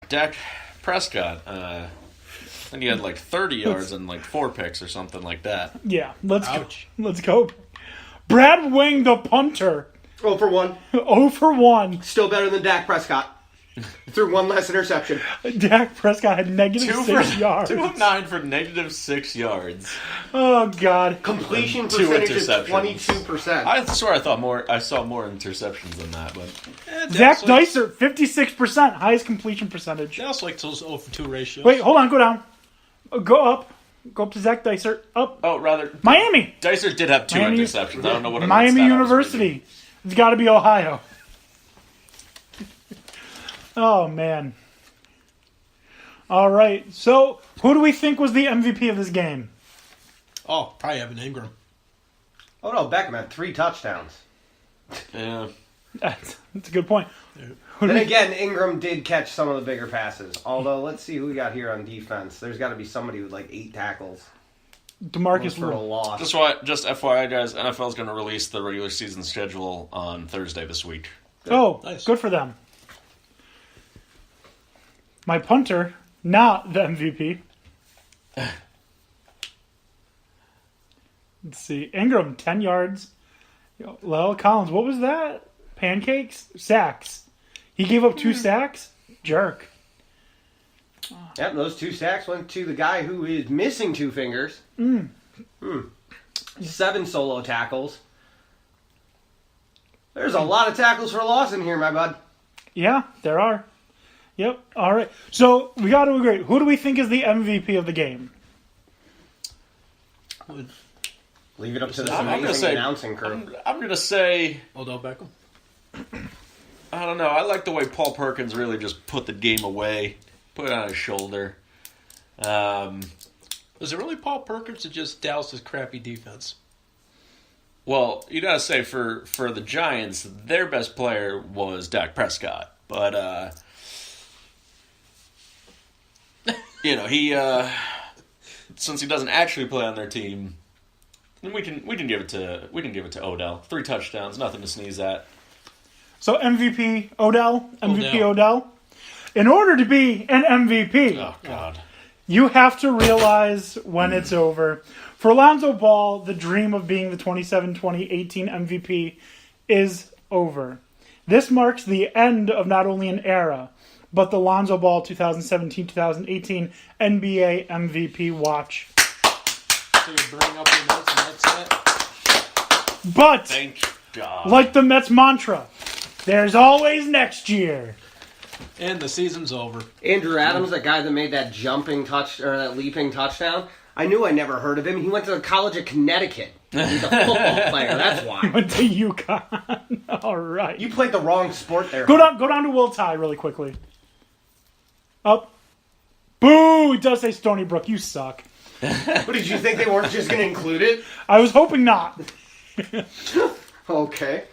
Dak Prescott. I think he had like 30 yards and like 4 picks or something like that. Yeah, let's go. Let's go. Brad Wing, the punter. 0 for 1. 0 for 1. Still better than Dak Prescott. Threw one less interception. Dak Prescott had negative 6 yards. 2 of 9 for negative 6 yards. Oh, God. Completion And 2 percentage is interceptions. 22%. I swear I saw more interceptions than that, but Zach Dyser, 56%. Highest completion percentage. They also like those 0 for 2 ratios. Wait, hold on. Go down. Go up. Go up to Zach Dyser. Up. oh, rather Miami. Dicer did have 2 Miami- interceptions. I don't know what Miami stat I was University. It's got to be Ohio. Oh, man. All right. So, who do we think was the MVP of this game? Oh, probably Evan Ingram. Oh no, Beckham had 3 touchdowns. reading. Yeah. That's a good point. Then again, Ingram did catch some of the bigger passes. Although, let's see who we got here on defense. There's got to be somebody with like 8 tackles. DeMarcus For a Lewis. loss. Just FYI, guys, NFL is going to release the regular season schedule on Thursday this week. Oh, Nice. good for them. My punter, not the MVP. Let's see. Ingram, 10 yards. Lyle Collins, what was that? Pancakes? Sacks. He gave up 2 sacks? Jerk. Yep, those 2 sacks went to the guy who is missing 2 fingers. 7 solo tackles. There's a lot of tackles for loss in here, my bud. Yeah, there are. Yep. All right. So, we got to agree. Who do we think is the MVP of the game? Leave it up to this I'm gonna amazing say announcing crew. I'm going to say Odell Beckham. I don't know. I like the way Paul Perkins really just put the game away, put it on his shoulder. Was it really Paul Perkins or just Dallas' crappy defense? Well, you got to say for the Giants, their best player was Dak Prescott, but he since he doesn't actually play on their team, we can give it to Odell. 3 touchdowns, nothing to sneeze at. So, MVP, Odell. MVP, Odell. In order to be an MVP, Oh God. you have to realize when it's over. For Lonzo Ball, the dream of being the 2018 MVP is over. This marks the end of not only an era, but the Lonzo Ball 2017-2018 NBA MVP watch. So you bring up your notes and that's it? But, Thank God. like the Mets mantra, there's always next year. And the season's over. Andrew Adams, that guy that made that that leaping touchdown. I knew I never heard of him. He went to the College of Connecticut. He's a football player. That's why. Went to UConn. All right. You played the wrong sport there. Go down to Will Tye really quickly. Up. Boo! It does say Stony Brook. You suck. What, did you think they weren't just going to include it? I was hoping not. Okay.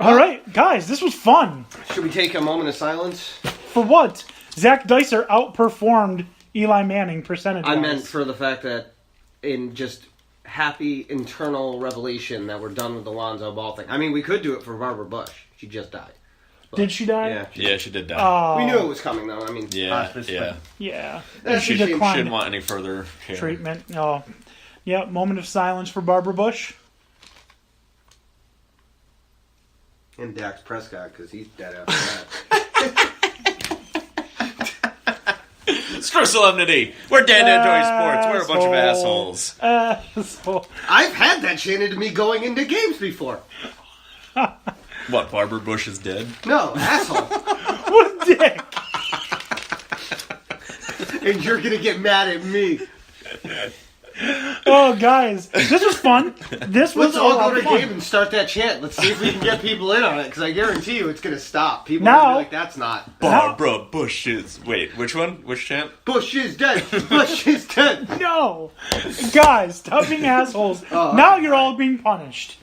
All right, guys, this was fun. Should we take a moment of silence? For what? Zach Dyser outperformed Eli Manning percentage-wise. I meant for the fact that in just happy internal revelation that we're done with the Lonzo Ball thing. I mean, we could do it for Barbara Bush. She just died. Did she die? Yeah. Yeah, she did die. Oh, We knew it was coming, though. I mean, yeah, hospice, yeah. yeah. That's She a shame. She declined didn't want any further care. treatment. Oh, yeah. Moment of silence for Barbara Bush. And Dax Prescott, because he's dead after that. Screw solemnity. We're DanDanTony Sports. We're a bunch of assholes. Asshole. I've had that chanted to me going into games before. What, Barbara Bush is dead? No, asshole. What a dick. And you're going to get mad at me. Oh, guys, this was fun. This was Let's all lot go to of a fun. game and start that chant. Let's see if we can get people in on it, because I guarantee you it's going to stop. People Now- are going to be like, that's not. Barbara Bush is... Wait, which one? Which chant? Bush is dead. Bush is dead. No. Guys, stop being assholes. Now you're all being punished.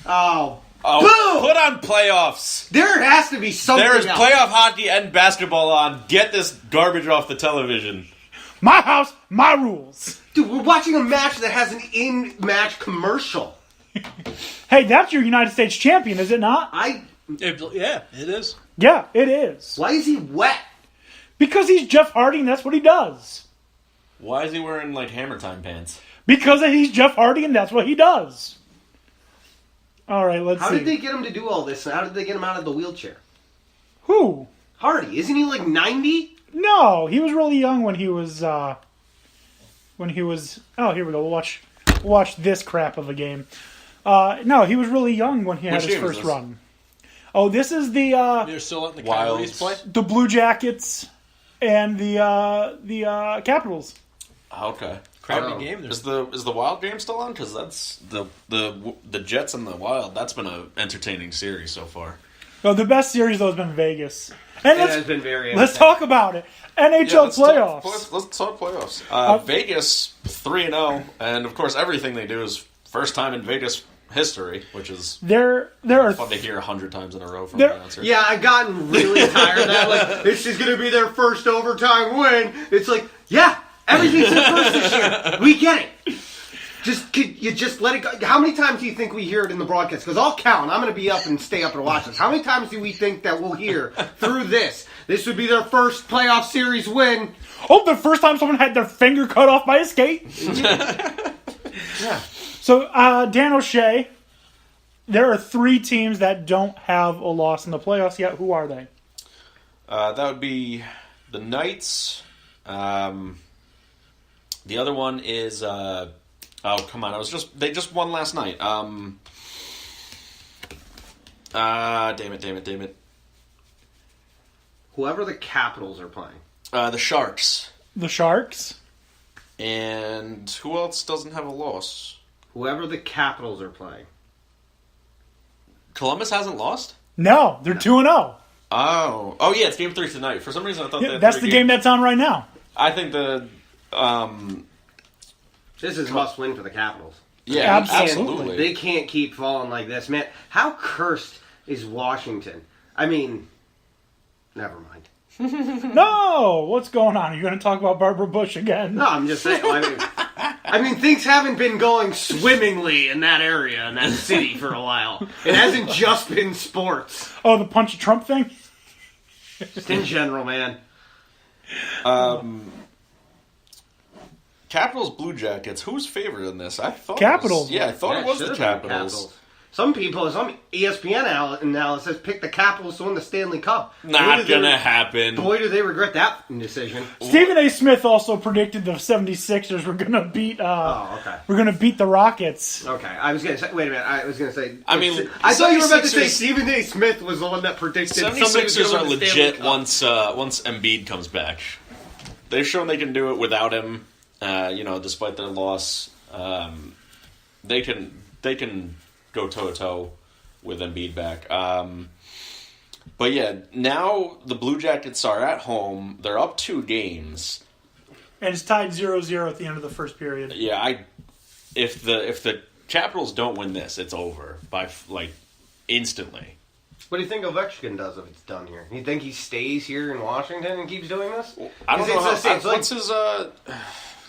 Oh. Oh, Boo! put on playoffs. There has to be something There is else. playoff hockey and basketball on. Get this garbage off the television. My house, my rules. Dude, we're watching a match that has an in-match commercial. Hey, that's your United States champion, is it not? Yeah, it is. Yeah, it is. Why is he wet? Because he's Jeff Hardy and that's what he does. Why is he wearing, like, Hammer Time pants? Because he's Jeff Hardy and that's what he does. All right, let's see. How did they get him to do all this? How did they get him out of the wheelchair? Who? Hardy. Isn't he like 90? No, he was really young when he was. Oh, here we go. We'll watch this crap of a game. No, he was really young when he had Which his game is first this? run. Oh, this is the They're still letting the Wilds. Coyotes play? the Blue Jackets and the Capitals. Okay. Crappy Oh. game. Is the Wild game still on? Because that's the Jets and the Wild. That's been an entertaining series so far. No, the best series though has been Vegas. And It has been very let's entertaining. talk about it. NHL let's playoffs. Let's talk playoffs. Vegas 3-0, and of course everything they do is first time in Vegas history, which is There are fun to hear 100 times in a row from There- the announcer. Yeah, I've gotten really tired of that. Like, this is going to be their first overtime win. It's like, yeah, everything's the first this year. We get it. Could you just let it go? How many times do you think we hear it in the broadcast? Because I'll count. I'm going to be up and stay up and watch this. How many times do we think that we'll hear through this? This would be their first playoff series win. Oh, the first time someone had their finger cut off by a skate. Yeah. So, Dan O'Shea, there are 3 teams that don't have a loss in the playoffs yet. Who are they? That would be the Knights. The other one is oh come on! They just won last night. Damn it! Whoever the Capitals are playing. The Sharks. The Sharks. And who else doesn't have a loss? Whoever the Capitals are playing. Columbus hasn't lost? No, they're 2-0. Oh yeah, it's game 3 tonight. For some reason, I thought Yeah, they had that's 3 the game that's on right now. I think the This is must win for the Capitals. yeah, Absolutely. absolutely. They can't keep falling like this, man. How cursed is Washington? I mean, never mind. No, what's going on? Are you going to talk about Barbara Bush again? No, I'm just saying. I mean, things haven't been going swimmingly in that area, in that city, for a while. It hasn't just been sports. Oh, the punch of Trump thing? Just in general, man. Capitals Blue Jackets. Who's favored in this? I thought Capitals. I thought it was the should've been Capitals. Some ESPN analysis picked the Capitals to win the Stanley Cup. Not gonna happen. Boy, do they regret that decision. Stephen A. Smith also predicted the 76ers were going to beat Okay. we're going to beat the Rockets. Okay, I was gonna say. Wait a minute. I was gonna say. I mean, I thought you were about to say 76ers Stephen A. Smith was the one that predicted. 76ers are legit legit once Embiid comes back. They've shown they can do it without him. Despite their loss, they can go toe to toe with Embiid back. But yeah, now the Blue Jackets are at home. They're up 2 games. And it's tied 0-0 at the end of the first period. Yeah, if the Capitals don't win this, it's over by instantly. What do you think Ovechkin does if it's done here? You think he stays here in Washington and keeps doing this? I don't know What's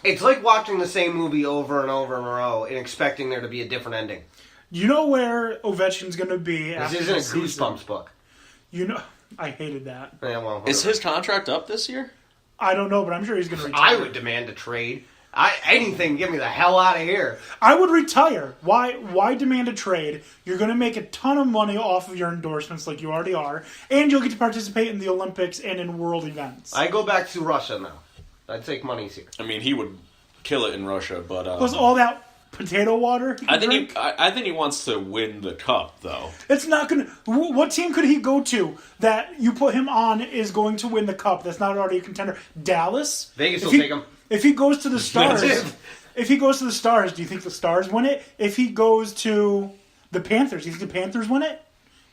It's like watching the same movie over and over in a row and expecting there to be a different ending. You know where Ovechkin's going to be This after isn't a the season? Goosebumps book. You know, I hated that. Yeah, well, Is whatever. his contract up this year? I don't know, but I'm sure he's going to retire. I would demand a trade. Anything, get me the hell out of here. I would retire. Why demand a trade? You're going to make a ton of money off of your endorsements like you already are, and you'll get to participate in the Olympics and in world events. I go back to Russia now. I'd take monies here. I mean, he would kill it in Russia, but Plus all that potato water he I can think drink. I think he wants to win the cup, though. It's not going to... What team could he go to that you put him on is going to win the cup that's not already a contender? Dallas? Vegas If will he- take him. If he goes to the Stars... That's it. If he goes to the Stars, do you think the Stars win it? If he goes to the Panthers, do you think the Panthers win it?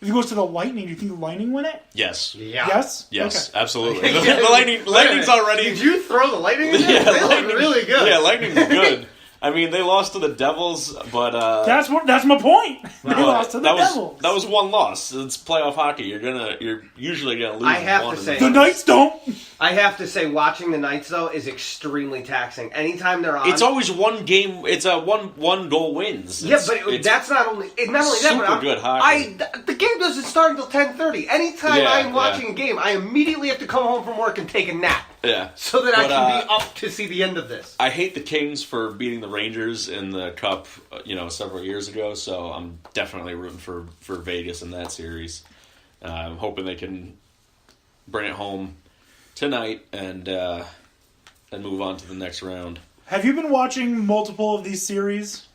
If he goes to the Lightning, do you think the Lightning win it? Yes. Yeah. Yes? Yes, Okay. absolutely. The Lightning's already... Did you throw the Lightning in there? Yeah, They look really good. Yeah, Lightning's good. I mean, they lost to the Devils, but That's my point. They lost to the Devils. That was one loss. It's playoff hockey. You're usually gonna lose. I have one to say- The Knights don't. I have to say, watching the Knights though is extremely taxing. Anytime they're on, It's always one game. It's a one goal wins. yeah, It's- but it's that's not only that, but super good hockey. The game doesn't start until 10:30. Anytime Yeah, I'm watching yeah. a game, I immediately have to come home from work and take a nap yeah. so that I But, can be up to see the end of this. I hate the Kings for beating the Rangers in the Cup, several years ago. So I'm definitely rooting for Vegas in that series. I'm hoping they can bring it home tonight and move on to the next round. Have you been watching multiple of these series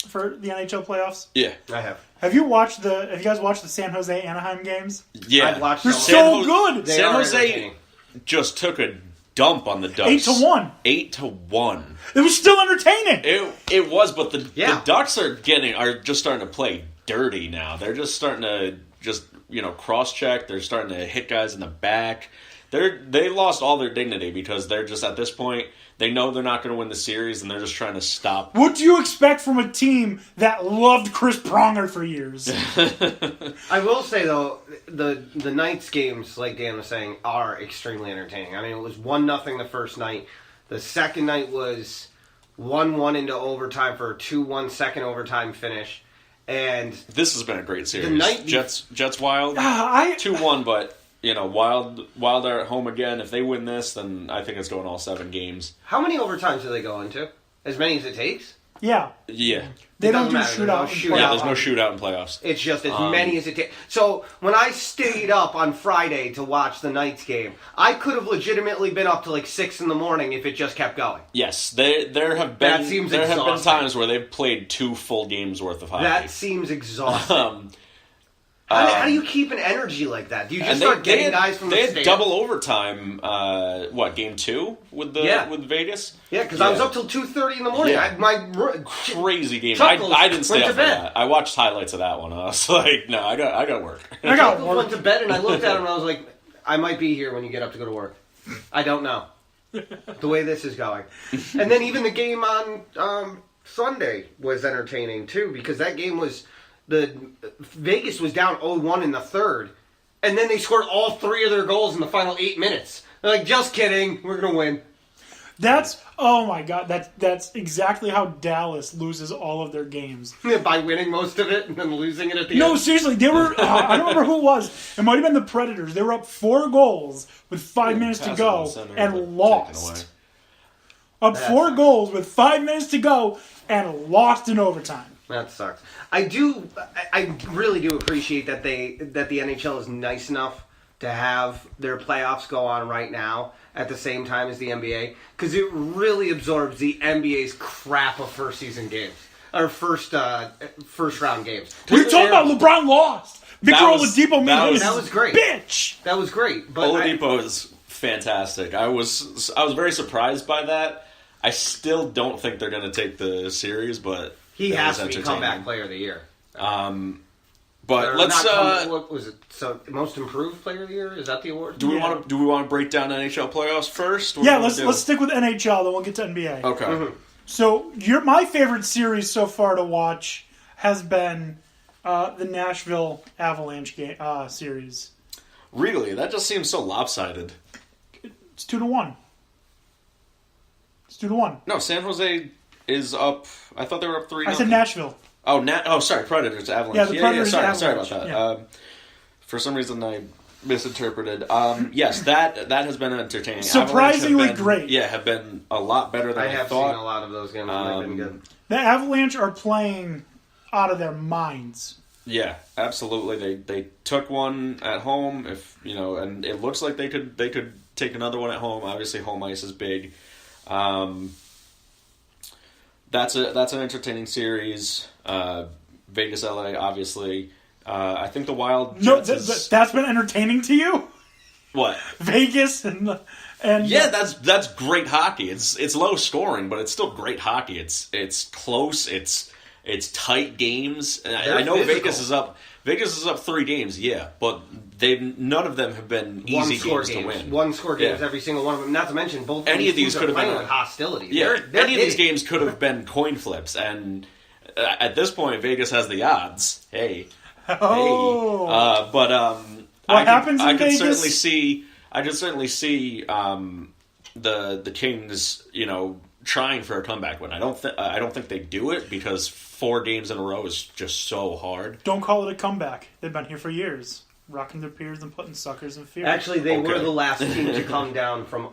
for the NHL playoffs? Yeah, I have. Have you guys watched the San Jose Anaheim games? yeah. I've watched They're some of so good. They San are Jose entertaining. just took a dump on the Ducks. 8-1. 8-1. It was still entertaining. It was, but the Yeah. Ducks are just starting to play dirty now. They're just starting to cross check. They're starting to hit guys in the back. They lost all their dignity because they're just at this point they know they're not going to win the series and they're just trying to stop. What do you expect from a team that loved Chris Pronger for years? I will say though, the Knights games, like Dan was saying, are extremely entertaining. I mean, it was 1-0 the first night. The second night was 1-1 into overtime for a 2-1 second overtime finish. And This has been a great series. The night- Jets Wild 2-1, but Wild are at home again. If they win this, then I think it's going all 7 games. how many overtimes do they go into? As many as it takes? Yeah. Yeah. They It don't doesn't do matter. shootout. There's no Yeah, shootout. there's no shootout in playoffs. It's just as many as it takes. So when I stayed up on Friday to watch the Knights game, I could have legitimately been up to like 6 in the morning if it just kept going. Yes, there have That been seems there have been exhausting. times where they've played 2 full games worth of hockey. That seems exhausting. How do you keep an energy like that? Do you just And start getting had, guys from they the had stand? double overtime. Game 2 with Vegas. Yeah, because I was up till 2:30 in the morning. Yeah. Crazy game. Chuckles I didn't stay went up to for bed. that. I watched highlights of that one. I was like, no, I got work. I got Chuckles work. went to bed and I looked at him and I was like, I might be here when you get up to go to work. I don't know. The way this is going. And then even the game on Sunday was entertaining too, because that game was Vegas was down 0-1 in the third, and then they scored all 3 of their goals in the final 8 minutes. They're like, just kidding, we're gonna win. Oh my god, that's exactly how Dallas loses all of their games. By winning most of it and then losing it at the No, end. seriously, they were. I don't remember who it was. It might have been the Predators. They were up 4 goals with 5 minutes to Pass it in the go center, but and taken lost. away. Up 4 goals with 5 minutes to go and lost in overtime. That sucks. I really do appreciate that the NHL is nice enough to have their playoffs go on right now at the same time as the NBA, because it really absorbs the NBA's crap of first season games or first round games. We were talking about LeBron lost. Victor Oladipo made his that was great. bitch. That was great. But Oladipo is fantastic. I was very surprised by that. I still don't think they're going to take the series, but he it has was to be entertaining. comeback player of the year. But let's. What was it? So most improved player of the year, is that the award? Do we want to break down NHL playoffs first? What Yeah, do we wanna let's stick with NHL, then we'll get to NBA. do? Okay. So my favorite series so far to watch has been the Nashville Avalanche series. Really, that just seems so lopsided. It's 2-1. It's 2-1. No, San Jose is up. I thought they were up 3. I said Nashville. Oh, sorry, Predators, Avalanche. Yeah, the Predators, sorry Avalanche. about that. Yeah. For some reason, I misinterpreted. Yes, that has been entertaining. Surprisingly Avalanche great. Have been a lot better than I have thought. seen a lot of those games and they've been good. The Avalanche are playing out of their minds. Yeah, absolutely. They took one at home, and it looks like they could take another one at home. Obviously, home ice is big. That's an entertaining series. Vegas, LA, obviously. I think the Wild Jets That's been entertaining to you. what? Vegas and Yeah, that's great hockey. It's low scoring, but it's still great hockey. It's close. It's tight games. And I know physical. Vegas is up. Vegas is up 3 games, yeah, but none of them have been easy games to win. One score games, Yeah. every single one of them. Not to mention, both Any of these teams could are have been playing with hostility. Yeah, They're any of these big. games could have been coin flips, and at this point, Vegas has the odds. Hey, Oh. but happens in I could Vegas? certainly see. I could certainly see the Kings, trying for a comeback win. I don't think they do it because 4 games in a row is just so hard. Don't call it a comeback. They've been here for years, rocking their peers and putting suckers in fear. Actually, they were Okay. the last team to come down from